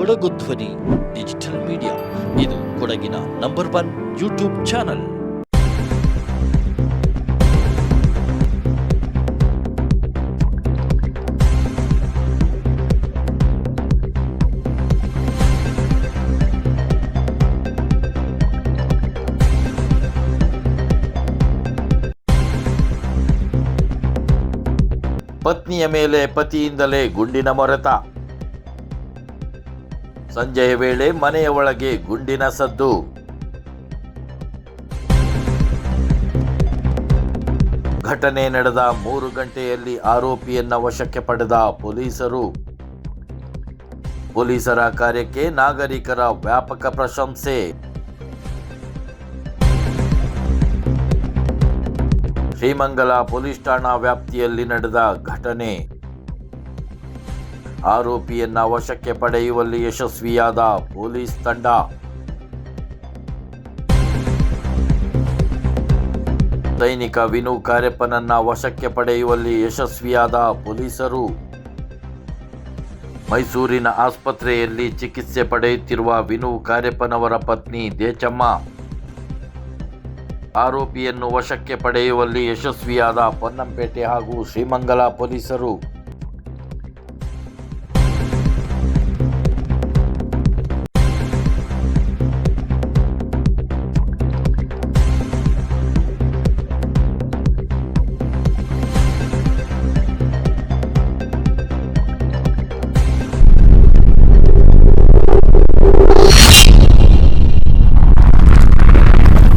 ಕೊಡಗು ಧ್ವನಿ digital media, ಇದು ಕೊಡಗಿನ ನಂಬರ್ 1 ಯೂಟ್ಯೂಬ್ ಚಾನಲ್. ಪತ್ನಿಯ ಮೇಲೆ ಪತಿಯಿಂದಲೇ ಗುಂಡಿನ ಮೊರೆತ. ಸಂಜೆಯ ವೇಳೆ ಮನೆಯ ಒಳಗೆ ಗುಂಡಿನ ಸದ್ದು. ಘಟನೆ ನಡೆದ 3 ಗಂಟೆಯಲ್ಲಿ ಆರೋಪಿಯನ್ನ ವಶಕ್ಕೆ ಪಡೆದ ಪೊಲೀಸರು. ಪೊಲೀಸರ ಕಾರ್ಯಕ್ಕೆ ನಾಗರಿಕರ ವ್ಯಾಪಕ ಪ್ರಶಂಸೆ. ಶ್ರೀಮಂಗಲ ಪೊಲೀಸ್ ಠಾಣಾ ವ್ಯಾಪ್ತಿಯಲ್ಲಿ ನಡೆದ ಘಟನೆ. ಆರೋಪಿಯನ್ನ ವಶಕ್ಕೆ ಪಡೆಯುವಲ್ಲಿ ಯಶಸ್ವಿಯಾದ ಪೊಲೀಸ್ ತಂಡ. ಸೈನಿಕ ವಿನು ಕಾರ್ಯಪ್ಪನನ್ನ ವಶಕ್ಕೆ ಪಡೆಯುವಲ್ಲಿ ಯಶಸ್ವಿಯಾದ ಪೊಲೀಸರು. ಮೈಸೂರಿನ ಆಸ್ಪತ್ರೆಯಲ್ಲಿ ಚಿಕಿತ್ಸೆ ಪಡೆಯುತ್ತಿರುವ ವಿನು ಕಾರ್ಯಪ್ಪನವರ ಪತ್ನಿ ದೇಚಮ್ಮ. ಆರೋಪಿಯನ್ನು ವಶಕ್ಕೆ ಪಡೆಯುವಲ್ಲಿ ಯಶಸ್ವಿಯಾದ ಪೊನ್ನಂಪೇಟೆ ಹಾಗೂ ಶ್ರೀಮಂಗಲ ಪೊಲೀಸರು.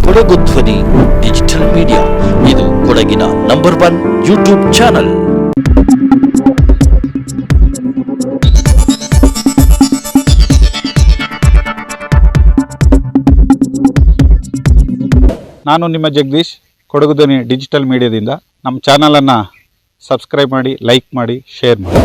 ಕೊಡಗು ಧ್ವನಿ ಡಿಜಿಟಲ್ ಮೀಡಿಯಾ, ಇದು ಕೊಡಗಿನ ನಂಬರ್ 1 ಯೂಟ್ಯೂಬ್ ಚಾನಲ್. ನಾನು ನಿಮ್ಮ ಜಗದೀಶ್, ಕೊಡಗು ಧ್ವನಿ ಡಿಜಿಟಲ್ ಮೀಡಿಯಾದಿಂದ. ನಮ್ಮ ಚಾನಲನ್ನು ಸಬ್ಸ್ಕ್ರೈಬ್ ಮಾಡಿ, ಲೈಕ್ ಮಾಡಿ, ಶೇರ್ ಮಾಡಿ.